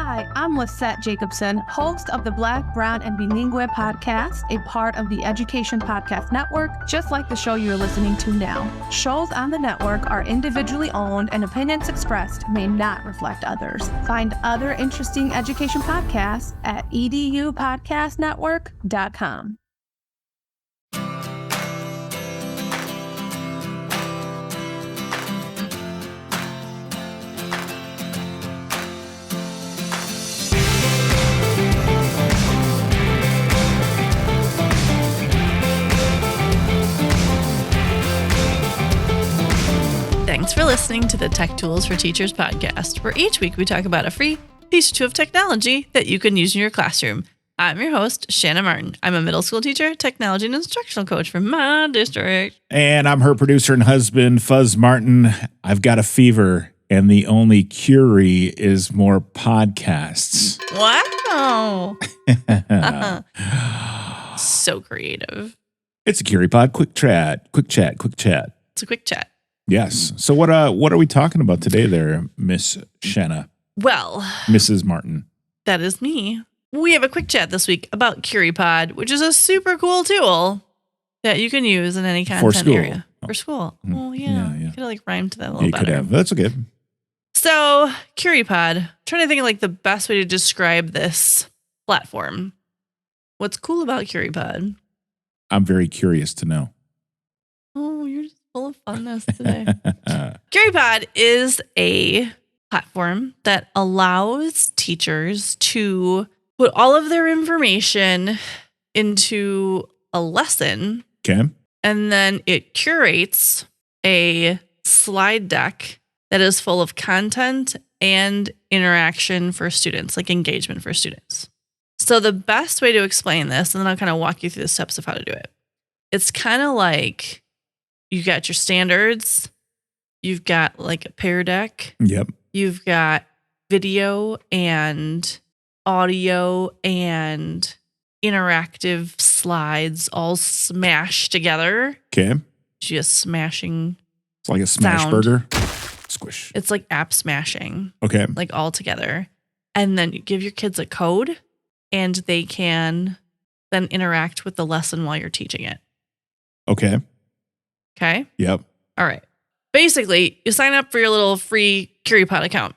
Hi, I'm Lisette Jacobson, host of the Black, Brown, and Bilingue podcast, a part of the Education Podcast Network, just like the show you're listening to now. Shows on the network are individually owned and opinions expressed may not reflect others. Find other interesting education podcasts at edupodcastnetwork.com. Thanks for listening to the Tech Tools for Teachers podcast, where each week we talk about a free piece or two of technology that you can use in your classroom. I'm your host, Shanna Martin. I'm a middle school teacher, technology and instructional coach from my district. And I'm her producer and husband, Fuzz Martin. I've got a fever, and the only cure is more podcasts. Wow. So creative. It's a Curipod. Quick chat. It's a quick chat. Yes. So what are we talking about today there, Miss Shanna? Well, Mrs. Martin. That is me. We have a quick chat this week about Curipod, which is a super cool tool that you can use in any content area. For school. Oh, yeah. You could have rhymed to that a little better. You could have. That's okay. So, Curipod, I'm trying to think of the best way to describe this platform. What's cool about Curipod? I'm very curious to know. Oh, you're just full of funness today. Curipod is a platform that allows teachers to put all of their information into a lesson. Okay. And then it curates a slide deck that is full of content and interaction for students, like engagement for students. So the best way to explain this, and then I'll kind of walk you through the steps of how to do it. It's kind of like you got your standards, you've got a pair deck. Yep. You've got video and audio and interactive slides all smashed together. Okay. Just smashing. It's like a smash sound. burger. Squish. It's like app smashing. Okay. All together. And then you give your kids a code and they can then interact with the lesson while you're teaching it. Okay. Okay? Yep. All right. Basically, you sign up for your little free Curipod account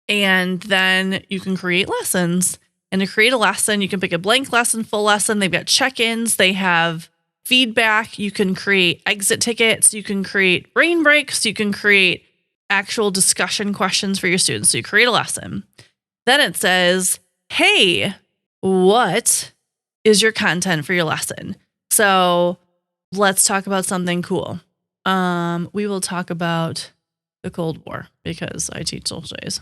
and then you can create lessons. And to create a lesson, you can pick a blank lesson, full lesson. They've got check-ins. They have feedback. You can create exit tickets. You can create brain breaks. You can create actual discussion questions for your students. So you create a lesson. Then it says, hey, what is your content for your lesson? So let's talk about something cool. We will talk about the Cold War because I teach social studies.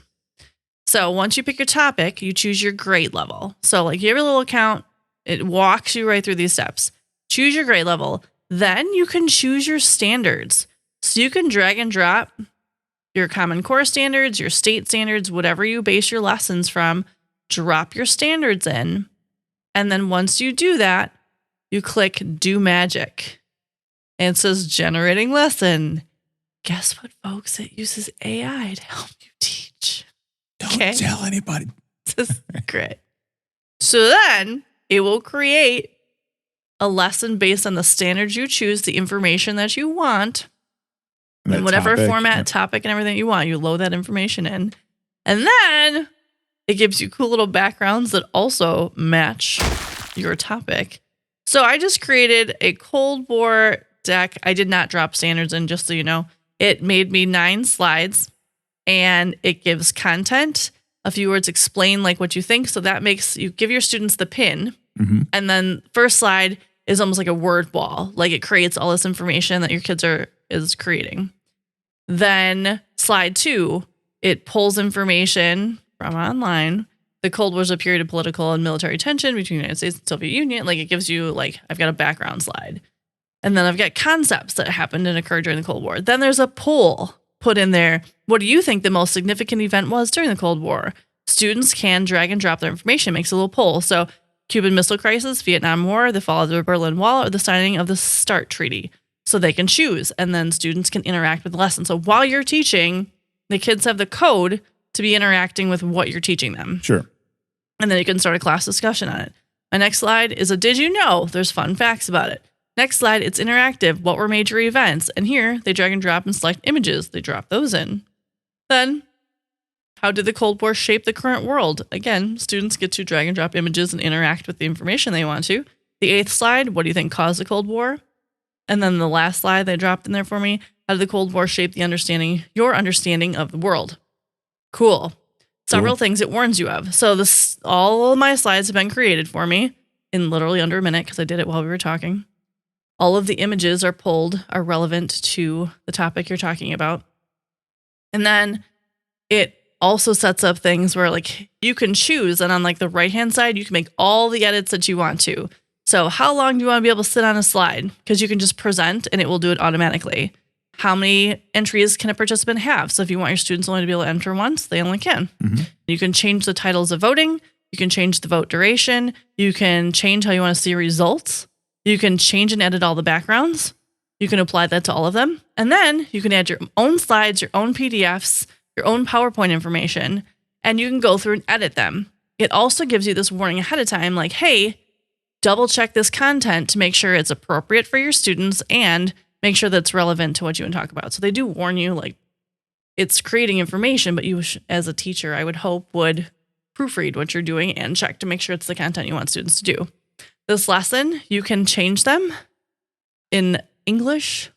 So once you pick your topic, you choose your grade level. So you have a little account. It walks you right through these steps. Choose your grade level. Then you can choose your standards. So you can drag and drop your Common Core standards, your state standards, whatever you base your lessons from, drop your standards in. And then once you do that, you click Do Magic. And it says generating lesson. Guess what, folks? It uses AI to help you teach. Don't tell anybody. This is great. So then it will create a lesson based on the standards you choose, the information that you want, in whatever format, topic, and everything you want. You load that information in. And then it gives you cool little backgrounds that also match your topic. So I just created a Cold War deck. I did not drop standards in, just so you know. It made me 9 slides and it gives content, a few words, explain what you think. So that makes you give your students the pin. Mm-hmm. And then first slide is almost like a word wall. It creates all this information that your kids is creating. Then slide 2, it pulls information from online. The Cold War is a period of political and military tension between the United States and the Soviet Union. It gives you I've got a background slide. And then I've got concepts that happened and occurred during the Cold War. Then there's a poll put in there. What do you think the most significant event was during the Cold War? Students can drag and drop their information. It makes a little poll. So Cuban Missile Crisis, Vietnam War, the fall of the Berlin Wall, or the signing of the START Treaty. So they can choose, and then students can interact with the lesson. So while you're teaching, the kids have the code to be interacting with what you're teaching them. Sure. And then you can start a class discussion on it. My next slide is a did you know? There's fun facts about it. Next slide, it's interactive. What were major events? And here they drag and drop and select images. They drop those in. Then, how did the Cold War shape the current world? Again, students get to drag and drop images and interact with the information they want to. The 8th slide, what do you think caused the Cold War? And then the last slide they dropped in there for me, how did the Cold War shape your understanding of the world? Cool. Several things it warns you of. So all of my slides have been created for me in literally under a minute because I did it while we were talking. All of the images are relevant to the topic you're talking about. And then it also sets up things where like you can choose, and on like the right-hand side, you can make all the edits that you want to. So how long do you want to be able to sit on a slide? Because you can just present and it will do it automatically. How many entries can a participant have? So if you want your students only to be able to enter once, they only can. Mm-hmm. You can change the titles of voting. You can change the vote duration. You can change how you want to see results. You can change and edit all the backgrounds. You can apply that to all of them. And then you can add your own slides, your own PDFs, your own PowerPoint information, and you can go through and edit them. It also gives you this warning ahead of time, like, hey, double check this content to make sure it's appropriate for your students and make sure that's relevant to what you want to talk about. So they do warn you, like, it's creating information, but you, as a teacher, I would hope would proofread what you're doing and check to make sure it's the content you want students to do. This lesson, you can change them in English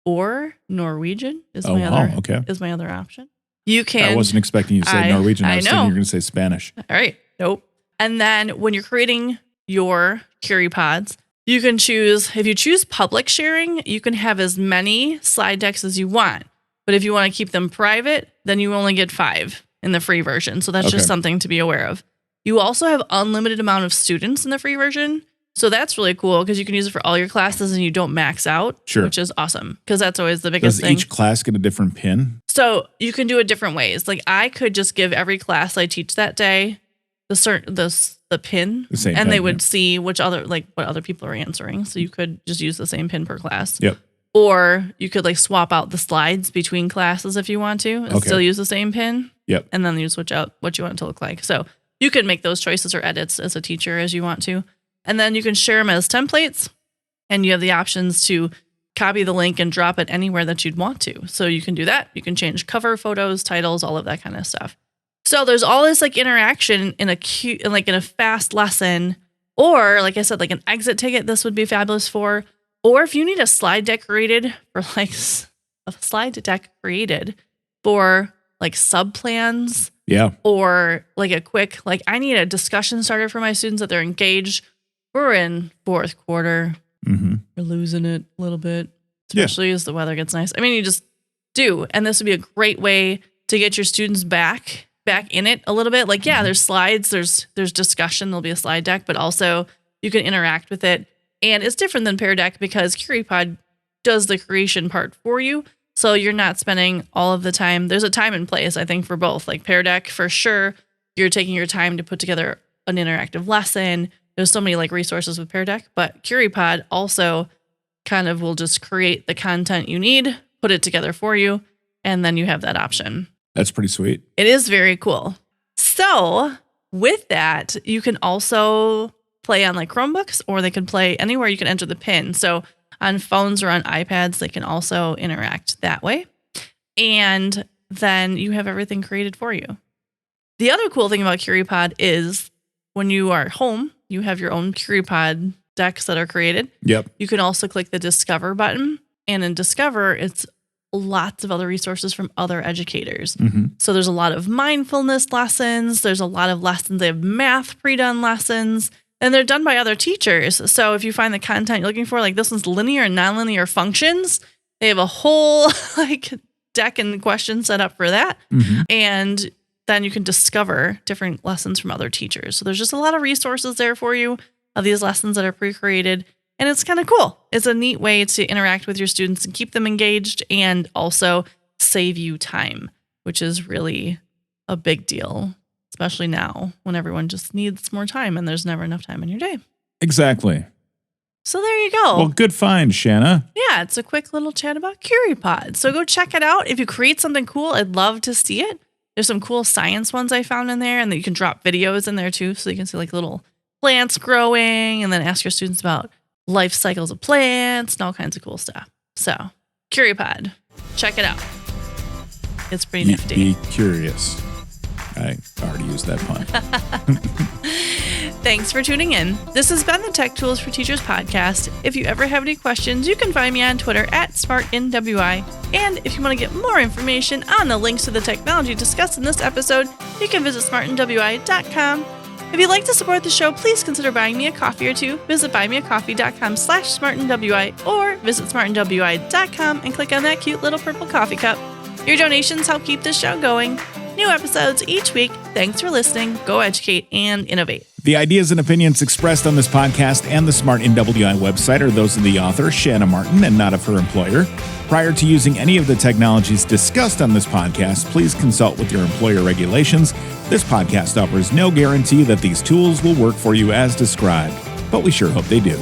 or Norwegian is my other option. You can. I wasn't expecting you to say Norwegian. I was thinking you were going to say Spanish. All right. Nope. And then when you're creating your Curipods, you can choose, if you choose public sharing, you can have as many slide decks as you want. But if you want to keep them private, then you only get 5 in the free version. So that's just something to be aware of. You also have unlimited amount of students in the free version. So that's really cool because you can use it for all your classes and you don't max out, which is awesome because that's always the biggest thing. Does each class get a different pin? So you can do it different ways. Like I could just give every class I teach that day the pin, and they would see what other people are answering. So you could just use the same pin per class. Yep. Or you could like swap out the slides between classes if you want to and still use the same pin. Yep. And then you switch out what you want it to look like. So you can make those choices or edits as a teacher as you want to. And then you can share them as templates and you have the options to copy the link and drop it anywhere that you'd want to. So you can do that. You can change cover photos, titles, all of that kind of stuff. So there's all this like interaction in a fast lesson, or like I said, like an exit ticket, this would be fabulous for, or if you need a slide deck created for like sub plans. Yeah. Or like a quick, like I need a discussion starter for my students that they're engaged. We're in 4th quarter. Mm-hmm. We're losing it a little bit, especially as the weather gets nice. I mean, you just do. And this would be a great way to get your students back in it a little bit. Like, yeah, there's slides, there's discussion, there'll be a slide deck, but also you can interact with it. And it's different than Pear Deck because Curipod does the creation part for you. So you're not spending all of the time. There's a time and place, I think, for both. Like Pear Deck, for sure, you're taking your time to put together an interactive lesson. There's so many like resources with Pear Deck, but Curipod also kind of will just create the content you need, put it together for you, and then you have that option. That's pretty sweet. It is very cool. So with that, you can also play on like Chromebooks, or they can play anywhere you can enter the pin. So on phones or on iPads, they can also interact that way. And then you have everything created for you. The other cool thing about Curipod is when you are home, you have your own Curipod decks that are created. Yep. You can also click the Discover button. And in Discover, it's lots of other resources from other educators. Mm-hmm. So there's a lot of mindfulness lessons. There's a lot of lessons. They have math pre-done lessons. And they're done by other teachers. So if you find the content you're looking for, like this one's linear and nonlinear functions, they have a whole like deck and question set up for that. Mm-hmm. And then you can discover different lessons from other teachers. So there's just a lot of resources there for you of these lessons that are pre-created. And it's kind of cool. It's a neat way to interact with your students and keep them engaged and also save you time, which is really a big deal. Especially now when everyone just needs more time and there's never enough time in your day. Exactly. So there you go. Well, good find, Shanna. Yeah, it's a quick little chat about Curipod. So go check it out. If you create something cool, I'd love to see it. There's some cool science ones I found in there, and then you can drop videos in there too, so you can see like little plants growing, and then ask your students about life cycles of plants and all kinds of cool stuff. So, Curipod, check it out. It's pretty nifty. Be curious. I already used that pun. Thanks for tuning in. This has been the Tech Tools for Teachers podcast. If you ever have any questions, you can find me on Twitter @SmartNWI. And if you want to get more information on the links to the technology discussed in this episode, you can visit smartnwi.com. If you'd like to support the show, please consider buying me a coffee or two. Visit buymeacoffee.com/smartnwi or visit smartnwi.com and click on that cute little purple coffee cup. Your donations help keep this show going. New episodes each week. Thanks for listening. Go educate and innovate. The ideas and opinions expressed on this podcast and the Smart NWI website are those of the author, Shanna Martin, and not of her employer. Prior to using any of the technologies discussed on this podcast, please consult with your employer regulations. This podcast offers no guarantee that these tools will work for you as described, but we sure hope they do.